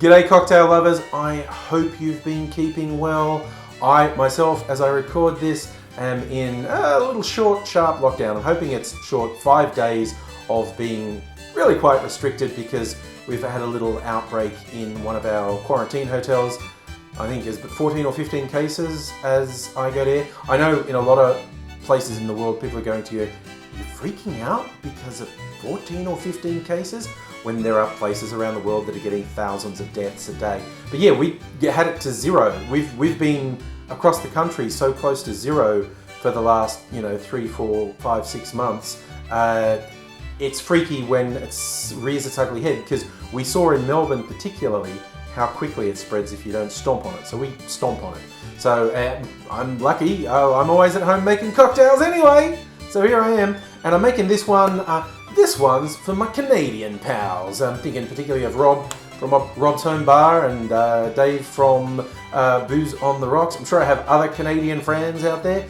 G'day cocktail lovers, I hope you've been keeping well. I myself, as I record this, am in a little short, sharp lockdown. I'm hoping it's short, 5 days of being really quite restricted because we've had a little outbreak in one of our quarantine hotels. I think there's 14 or 15 cases as I go there. I know in a lot of places in the world people are going to go, you're freaking out because of 14 or 15 cases? When there are places around the world that are getting thousands of deaths a day. But yeah, we had it to zero. We've been across the country so close to zero for the last 3, 4, 5, 6 months. It's freaky when it rears its ugly head because we saw in Melbourne particularly how quickly it spreads if you don't stomp on it. So we stomp on it. So I'm lucky. I'm always at home making cocktails anyway. So here I am, and I'm making this one. This one's for my Canadian pals. I'm thinking particularly of Rob from Rob's Home Bar and Dave from Booze on the Rocks. I'm sure I have other Canadian friends out there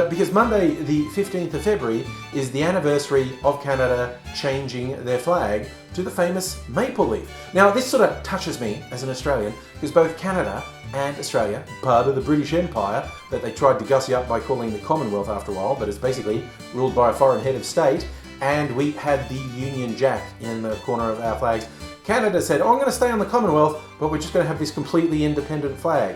because Monday the 15th of February is the anniversary of Canada changing their flag to the famous maple leaf. Now this sort of touches me as an Australian because both Canada and Australia, part of the British Empire that they tried to gussy up by calling the Commonwealth after a while, but it's basically ruled by a foreign head of state. And we had the Union Jack in the corner of our flags. Canada said, I'm going to stay on the Commonwealth, but we're just going to have this completely independent flag,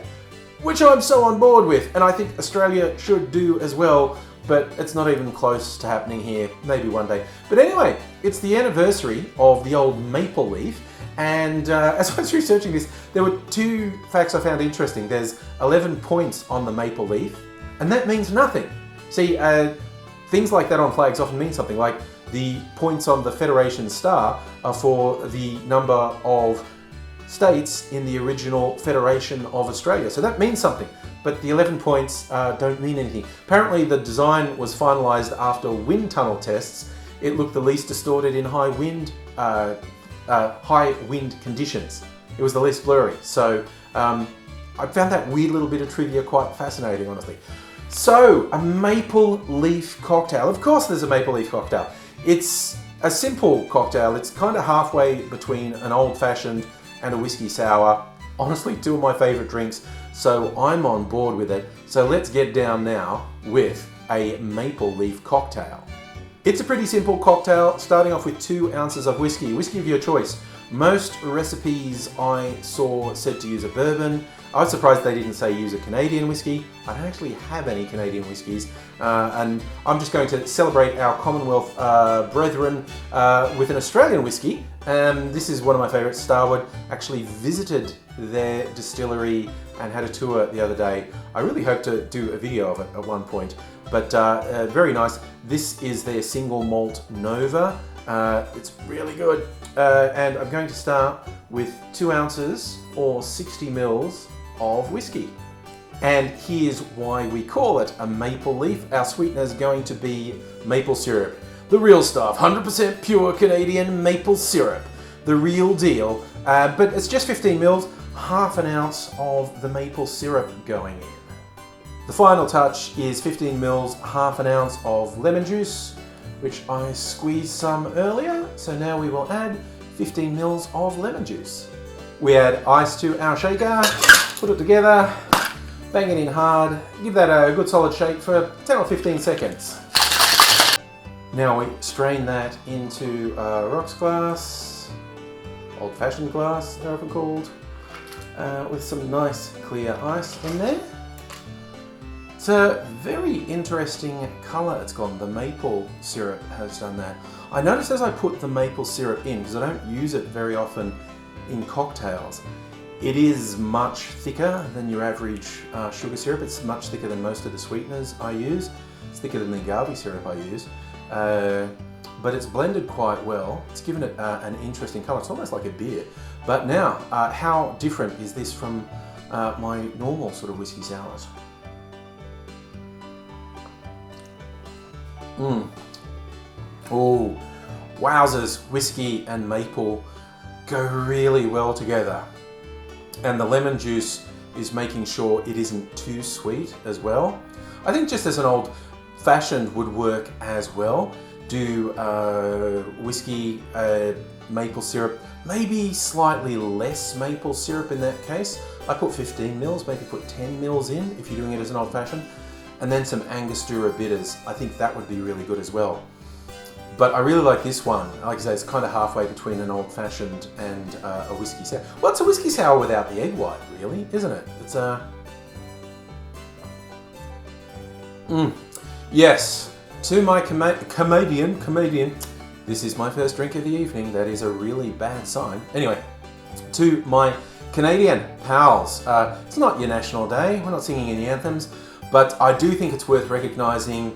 which I'm so on board with, and I think Australia should do as well, but it's not even close to happening here, maybe one day. But anyway, it's the anniversary of the old maple leaf, and as I was researching this, there were 2 facts I found interesting. There's 11 points on the maple leaf, and that means nothing. See, things like that on flags often mean something, like the points on the Federation Star are for the number of states in the original Federation of Australia. So that means something, but the 11 points don't mean anything. Apparently the design was finalised after wind tunnel tests. It looked the least distorted in high wind conditions. It was the least blurry. So I found that weird little bit of trivia quite fascinating, honestly. So, a maple leaf cocktail. Of course there's a maple leaf cocktail. It's a simple cocktail. It's kind of halfway between an old-fashioned and a whiskey sour. Honestly, 2 of my favourite drinks, so I'm on board with it. So let's get down now with a maple leaf cocktail. It's a pretty simple cocktail, starting off with 2 ounces of whiskey. Whiskey of your choice. Most recipes I saw said to use a bourbon. I was surprised they didn't say use a Canadian whiskey. I don't actually have any Canadian whiskies, and I'm just going to celebrate our Commonwealth brethren with an Australian whiskey. This is one of my favourites, Starward. Actually visited their distillery and had a tour the other day. I really hope to do a video of it at one point, but very nice. This is their single malt Nova. It's really good, and I'm going to start with 2 ounces or 60 mils of whiskey. And here's why we call it a maple leaf. Our sweetener is going to be maple syrup. The real stuff, 100% pure Canadian maple syrup. The real deal. But it's just 15 mils, half an ounce of the maple syrup going in. The final touch is 15 mils, half an ounce of lemon juice, which I squeezed some earlier. So now we will add 15 mils of lemon juice. We add ice to our shaker, put it together, bang it in hard, give that a good solid shake for 10 or 15 seconds. Now we strain that into a rocks glass, old-fashioned glass, they're often called, with some nice clear ice in there. It's a very interesting colour it's gone. The maple syrup has done that. I noticed as I put the maple syrup in, because I don't use it very often in cocktails, it is much thicker than your average sugar syrup. It's much thicker than most of the sweeteners I use. It's thicker than the agave syrup I use. But it's blended quite well. It's given it an interesting colour. It's almost like a beer. But now, how different is this from my normal sort of whiskey sours? Oh, wowzers, whiskey and maple go really well together. And the lemon juice is making sure it isn't too sweet as well. I think just as an old-fashioned would work as well. Do whiskey, maple syrup, maybe slightly less maple syrup in that case. I put 15 mils, maybe put 10 mils in if you're doing it as an old fashioned. And then some Angostura bitters. I think that would be really good as well. But I really like this one. Like I say, it's kind of halfway between an old fashioned and a whiskey sour. Well, it's a whiskey sour without the egg white, really, isn't it? It's a... Yes, to my comedian, this is my first drink of the evening. That is a really bad sign. Anyway, to my Canadian pals, it's not your National Day. We're not singing any anthems, but I do think it's worth recognising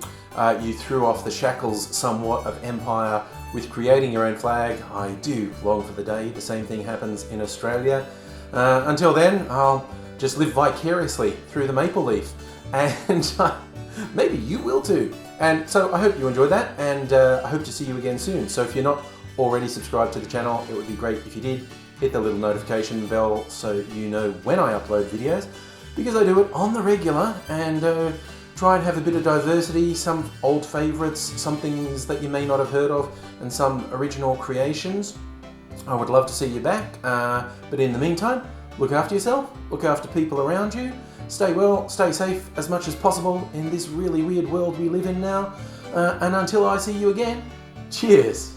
you threw off the shackles somewhat of empire with creating your own flag. I do long for the day the same thing happens in Australia. Until then, I'll just live vicariously through the maple leaf, and maybe you will too. And so I hope you enjoyed that, and I hope to see you again soon. So if you're not already subscribed to the channel, it would be great if you did. Hit the little notification bell so you know when I upload videos, because I do it on the regular, and try and have a bit of diversity, some old favourites, some things that you may not have heard of, and some original creations. I would love to see you back, but in the meantime, look after yourself, look after people around you, stay well, stay safe as much as possible in this really weird world we live in now, and until I see you again, cheers!